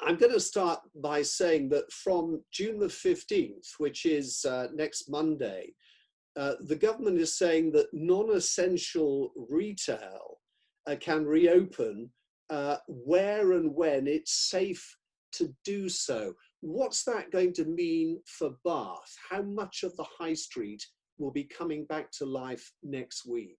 I'm going to start by saying that from June the 15th, which is next Monday, the government is saying that non-essential retail can reopen where and when it's safe to do so. What's that going to mean for Bath? How much of the high street will be coming back to life next week?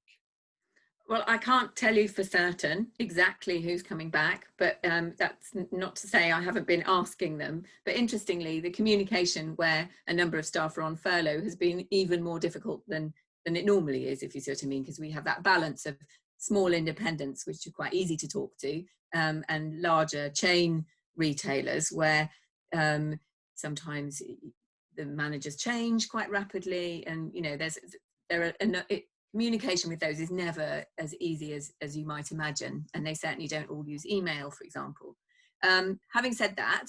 Well, I can't tell you for certain exactly who's coming back, but that's not to say I haven't been asking them. But interestingly, the communication where a number of staff are on furlough has been even more difficult than it normally is, if you see what I mean, because we have that balance of small independents, which are quite easy to talk to, and larger chain retailers where sometimes the managers change quite rapidly, and communication with those is never as easy as you might imagine, and they certainly don't all use email, for example. Having said that,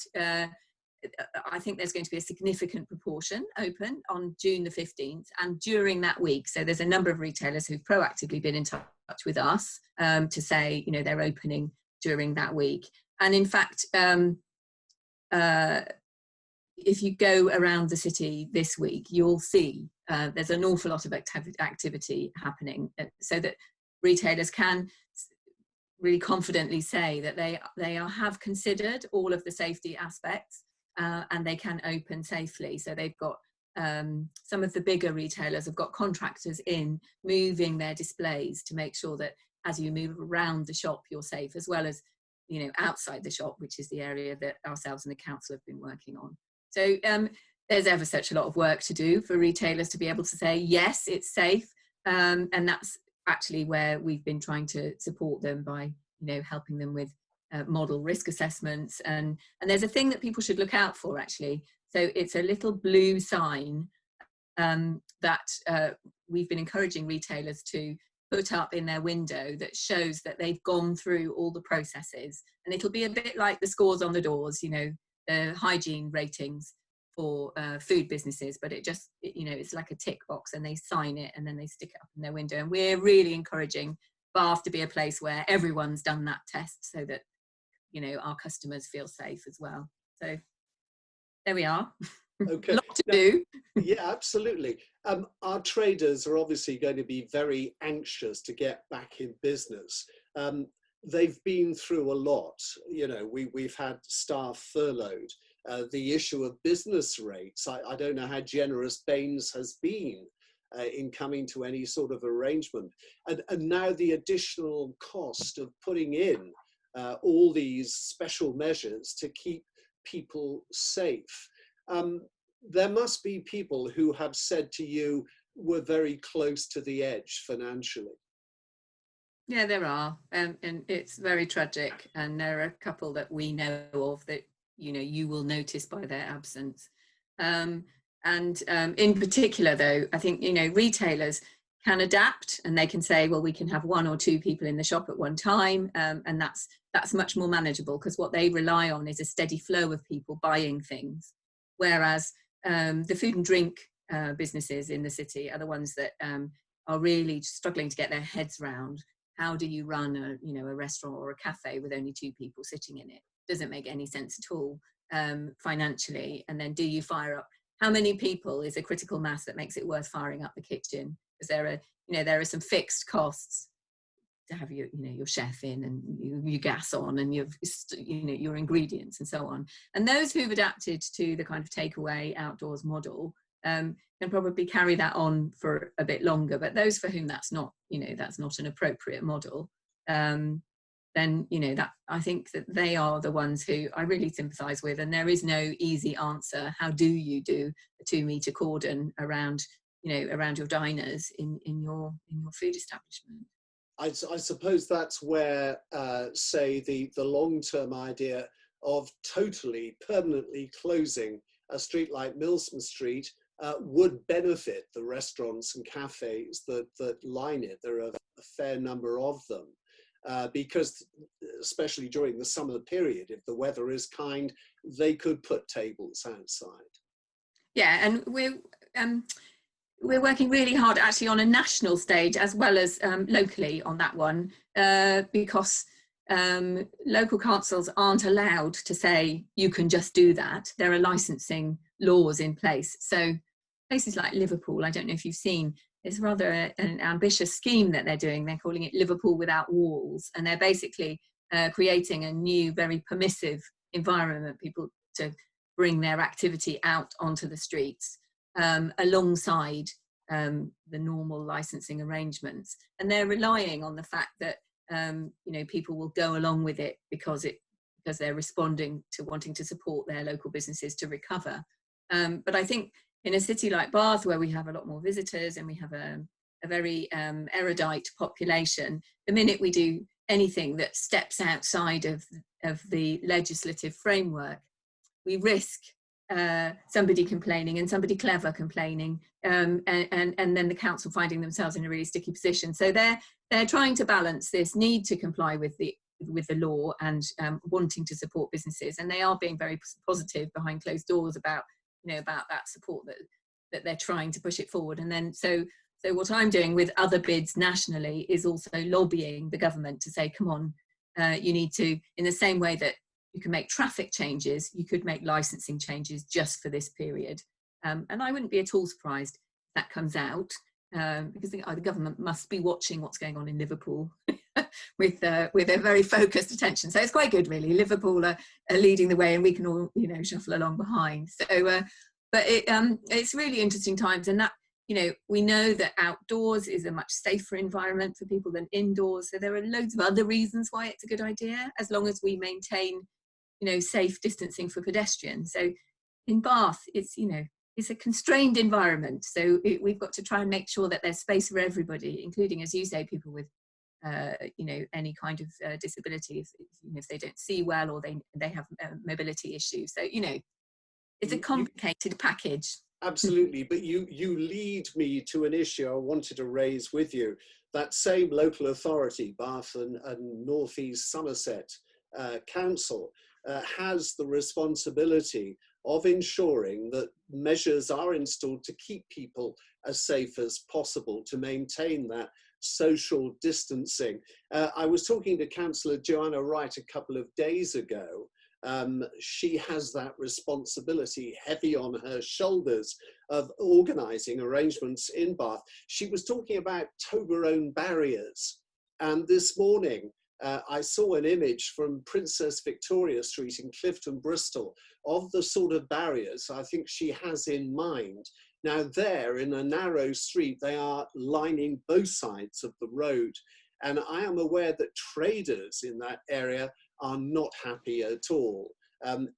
I think there's going to be a significant proportion open on June the 15th and during that week. So there's a number of retailers who've proactively been in touch with us to say, they're opening during that week. And in fact, if you go around the city this week, you'll see there's an awful lot of activity happening, so that retailers can really confidently say that they have considered all of the safety aspects and they can open safely. So they've got some of the bigger retailers have got contractors in moving their displays to make sure that as you move around the shop, you're safe, as well as outside the shop, which is the area that ourselves and the council have been working on. So there's ever such a lot of work to do for retailers to be able to say, yes, it's safe. And that's actually where we've been trying to support them by, helping them with model risk assessments. And there's a thing that people should look out for, actually. So it's a little blue sign that we've been encouraging retailers to put up in their window that shows that they've gone through all the processes. And it'll be a bit like the scores on the doors, the hygiene ratings for food businesses, but it's like a tick box, and they sign it and then they stick it up in their window. And we're really encouraging Bath to be a place where everyone's done that test, so that our customers feel safe as well. So there we are. Okay. A lot to do. Yeah, absolutely. Our traders are obviously going to be very anxious to get back in business. They've been through a lot. We've had staff furloughed. The issue of business rates, I don't know how generous Baines has been in coming to any sort of arrangement. And now the additional cost of putting in all these special measures to keep people safe. There must be people who have said to you, we're very close to the edge financially. Yeah, there are, and it's very tragic. And there are a couple that we know of that you will notice by their absence. And in particular, though, I think retailers can adapt, and they can say, well, we can have one or two people in the shop at one time, and that's much more manageable, because what they rely on is a steady flow of people buying things. Whereas the food and drink businesses in the city are the ones that are really struggling to get their heads around. How do you run a restaurant or a cafe with only two people sitting in it? Doesn't make any sense at all financially. And then do you fire up? How many people is a critical mass that makes it worth firing up the kitchen? Because there are some fixed costs to have your chef in, and your gas on, and your ingredients and so on. And those who've adapted to the kind of takeaway outdoors model can probably carry that on for a bit longer. But those for whom that's not an appropriate model, then that I think that they are the ones who I really sympathise with. And there is no easy answer. How do you do a 2-metre cordon around your diners in your food establishment? I suppose that's where, say, the long-term idea of totally permanently closing a street like Milsom Street would benefit the restaurants and cafes that line it. There are a fair number of them, because especially during the summer period, if the weather is kind, they could put tables outside. Yeah, and we're working really hard actually on a national stage as well as locally on that one, because local councils aren't allowed to say you can just do that. There are licensing laws in place. So places like Liverpool, I don't know if you've seen, it's rather an ambitious scheme that they're doing. They're calling it Liverpool Without Walls, and they're basically creating a new, very permissive environment, people to bring their activity out onto the streets alongside the normal licensing arrangements. And they're relying on the fact that you know, people will go along with it because they're responding to wanting to support their local businesses to recover. But I think in a city like Bath, where we have a lot more visitors and we have a very erudite population, the minute we do anything that steps outside of the legislative framework, we risk somebody complaining and somebody clever complaining, and then the council finding themselves in a really sticky position. So they're trying to balance this need to comply with the law and wanting to support businesses, and they are being very positive behind closed doors about, you know, about that support that they're trying to push it forward. And then so what I'm doing with other bids nationally is also lobbying the government to say, come on, you need to, in the same way that you can make traffic changes, you could make licensing changes just for this period. And I wouldn't be at all surprised if that comes out, because the government must be watching what's going on in Liverpool with a very focused attention. So it's quite good, really. Liverpool are leading the way, and we can all, you know, shuffle along behind. So, but it's really interesting times, and that, you know, we know that outdoors is a much safer environment for people than indoors. So there are loads of other reasons why it's a good idea, as long as we maintain, you know, safe distancing for pedestrians. So in Bath, it's, you know, it's a constrained environment. So we've got to try and make sure that there's space for everybody, including, as you say, people with, you know, any kind of disability, if they don't see well, or they have mobility issues. So, you know, it's a complicated package. Absolutely, but you lead me to an issue I wanted to raise with you. That same local authority, Bath and North East Somerset Council, has the responsibility of ensuring that measures are installed to keep people as safe as possible, to maintain that social distancing. I was talking to Councillor Joanna Wright a couple of days ago. She has that responsibility heavy on her shoulders of organising arrangements in Bath. She was talking about Toblerone barriers, and this morning I saw an image from Princess Victoria Street in Clifton, Bristol, of the sort of barriers I think she has in mind. Now there, in a narrow street, they are lining both sides of the road, and I am aware that traders in that area are not happy at all.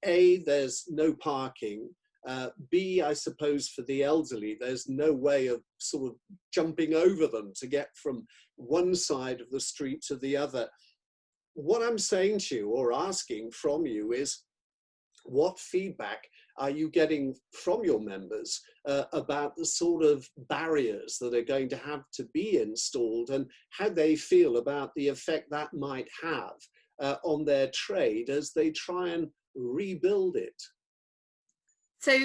A, there's no parking. B, I suppose for the elderly, there's no way of sort of jumping over them to get from one side of the street to the other. What I'm saying to you, or asking from you, is what feedback are you getting from your members about the sort of barriers that are going to have to be installed, and how they feel about the effect that might have on their trade as they try and rebuild it? So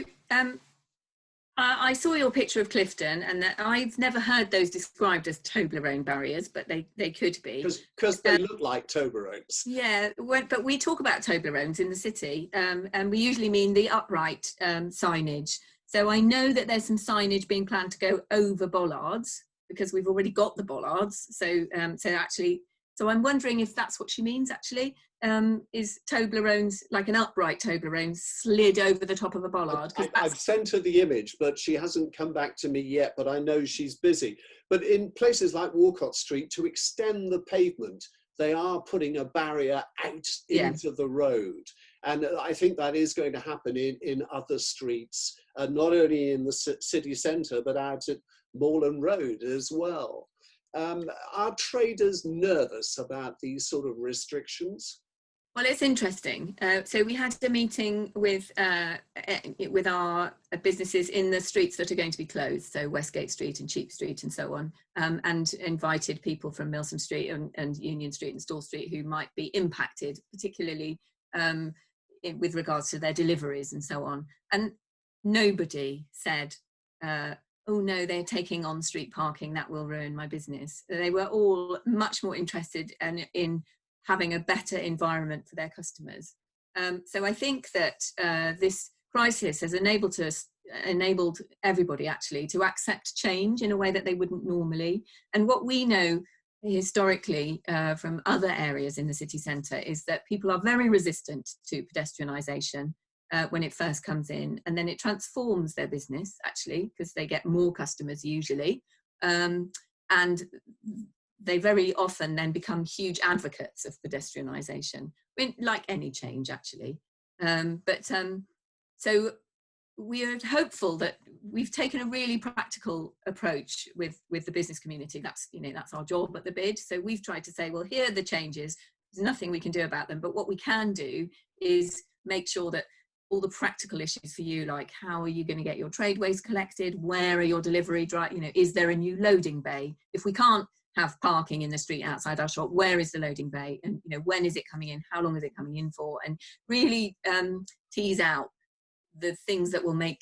I saw your picture of Clifton, and I've never heard those described as Toblerone barriers, but they could be. Because they look like Toblerones. Yeah, but we talk about Toblerones in the city, and we usually mean the upright signage. So I know that there's some signage being planned to go over bollards, because we've already got the bollards. So so I'm wondering if that's what she means, actually. Is Toblerones, like an upright Toblerone, slid over the top of a bollard? I've sent her the image, but she hasn't come back to me yet, but I know she's busy. But in places like Walcott Street, to extend the pavement, they are putting a barrier out into the road. And I think that is going to happen in other streets, not only in the city centre, but out at Moreland Road as well. Are traders nervous about these sort of restrictions? Well, it's interesting. So we had a meeting with our businesses in the streets that are going to be closed, so Westgate Street and Cheap Street and so on, and invited people from Milsom Street and Union Street and Store Street who might be impacted, particularly with regards to their deliveries and so on. And nobody said, oh no, they're taking on street parking, that will ruin my business. They were all much more interested in having a better environment for their customers. So I think that this crisis has enabled everybody actually to accept change in a way that they wouldn't normally. And what we know historically from other areas in the city centre is that people are very resistant to pedestrianisation when it first comes in, and then it transforms their business actually, because they get more customers usually, and they very often then become huge advocates of pedestrianisation, like any change actually. So we are hopeful that we've taken a really practical approach with the business community. That's, you know, that's our job at the bid. So we've tried to say, well, here are the changes. There's nothing we can do about them, but what we can do is make sure that all the practical issues for you, like how are you going to get your trade waste collected? Where are your delivery drive? You know, is there a new loading bay? If we can't have parking in the street outside our shop, where is the loading bay? And, you know, when is it coming in? How long is it coming in for? And really tease out the things that will make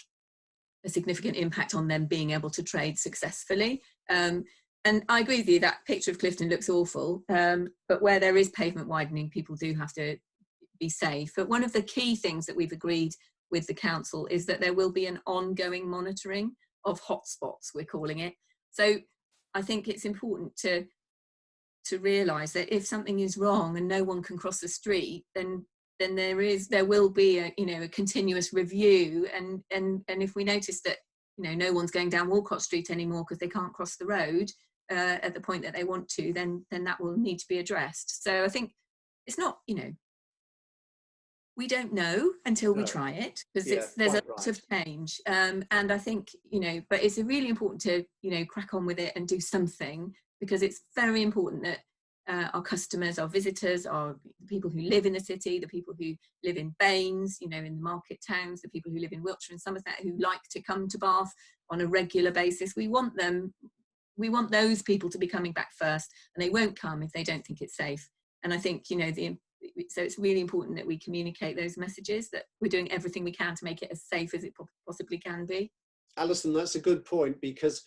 a significant impact on them being able to trade successfully. And I agree with you, that picture of Clifton looks awful, but where there is pavement widening, people do have to be safe. But one of the key things that we've agreed with the council is that there will be an ongoing monitoring of hotspots, we're calling it. So I think it's important to realise that if something is wrong and no one can cross the street, then there will be a continuous review, and if we notice that, you know, no one's going down Walcott Street anymore because they can't cross the road at the point that they want to, then that will need to be addressed. So I think it's not, you know, we don't know until we try it, because there's a lot of change, and I think, you know, but it's really important to, you know, crack on with it and do something, because it's very important that our customers, our visitors, our people who live in the city, the people who live in Baines, you know, in the market towns, the people who live in Wiltshire and Somerset who like to come to Bath on a regular basis, we want those people to be coming back first, and they won't come if they don't think it's safe. And I think, you know, so it's really important that we communicate those messages, that we're doing everything we can to make it as safe as it possibly can be. Alison, that's a good point, because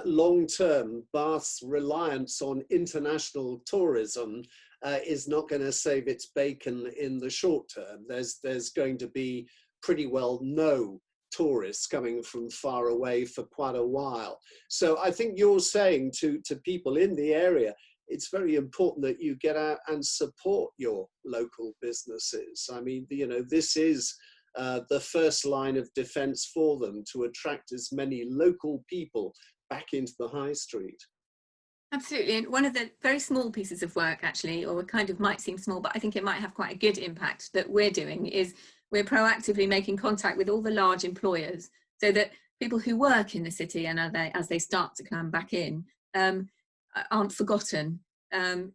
long term, Bath's reliance on international tourism is not going to save its bacon in the short term. There's going to be pretty well no tourists coming from far away for quite a while. So I think you're saying to people in the area, it's very important that you get out and support your local businesses. I mean, you know, this is the first line of defense for them, to attract as many local people back into the high street. Absolutely. And one of the very small pieces of work, actually, or kind of might seem small, but I think it might have quite a good impact, that we're doing is we're proactively making contact with all the large employers, so that people who work in the city and as they start to come back in aren't forgotten,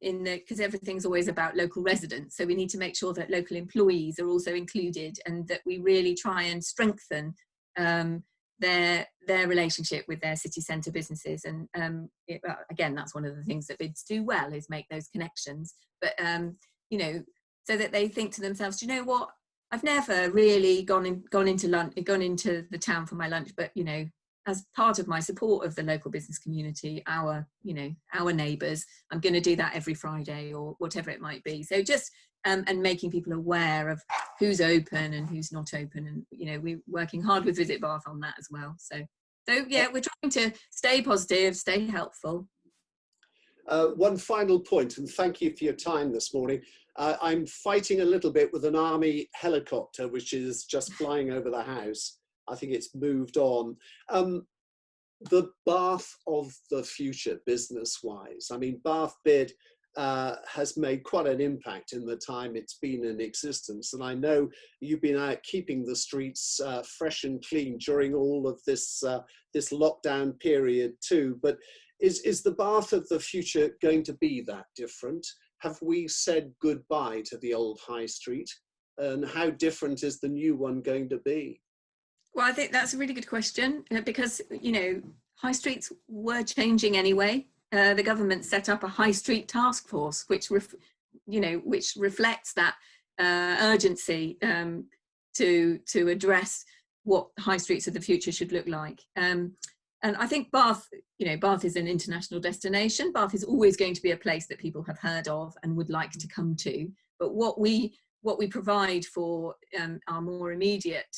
because everything's always about local residents. So we need to make sure that local employees are also included, and that we really try and strengthen their relationship with their city centre businesses. And again, that's one of the things that bids do well, is make those connections. But you know, so that they think to themselves, do you know what, I've never really gone into the town for my lunch, but, you know, as part of my support of the local business community, our neighbours, I'm going to do that every Friday or whatever it might be. So just and making people aware of who's open and who's not open, and, you know, we're working hard with Visit Bath on that as well. So yeah, we're trying to stay positive, stay helpful. One final point, and thank you for your time this morning. I'm fighting a little bit with an army helicopter which is just flying over the house. I think it's moved on. The Bath of the future, business-wise. I mean, Bath Bid has made quite an impact in the time it's been in existence. And I know you've been out keeping the streets fresh and clean during all of this, this lockdown period too. But is the Bath of the future going to be that different? Have we said goodbye to the old high street? And how different is the new one going to be? Well, I think that's a really good question, because, you know, high streets were changing anyway. The government set up a high street task force, which reflects that urgency to address what high streets of the future should look like. And I think Bath, Bath is an international destination. Bath is always going to be a place that people have heard of and would like to come to. But what we provide for our more immediate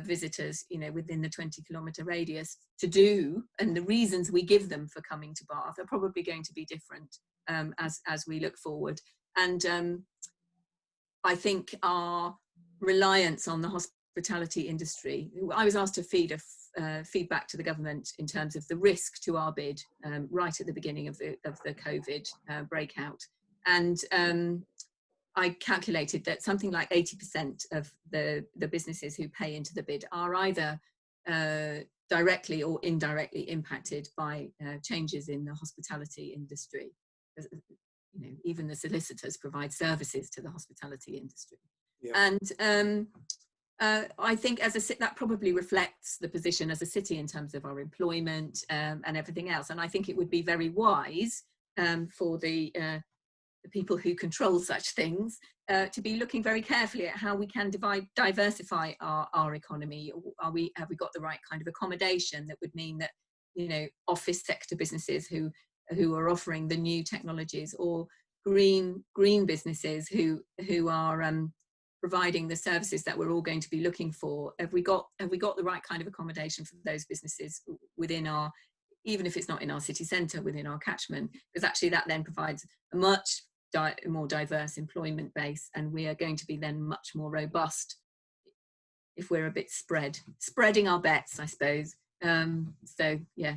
visitors, within the 20-kilometre radius to do, and the reasons we give them for coming to Bath are probably going to be different as we look forward. And I think our reliance on the hospitality industry, I was asked to feed feedback to the government in terms of the risk to our bid right at the beginning of the COVID breakout. And I calculated that something like 80% of the businesses who pay into the bid are either directly or indirectly impacted by changes in the hospitality industry. Even the solicitors provide services to the hospitality industry. Yeah. And I think that probably reflects the position as a city in terms of our employment and everything else. And I think it would be very wise for the people who control such things to be looking very carefully at how we can diversify our economy. Have we got the right kind of accommodation that would mean that office sector businesses who are offering the new technologies, or green businesses who are providing the services that we're all going to be looking for, have we got the right kind of accommodation for those businesses within our, even if it's not in our city centre, within our catchment? Because actually that then provides a much more diverse employment base, and we are going to be then much more robust if we're a bit spreading our bets, I suppose. So yeah,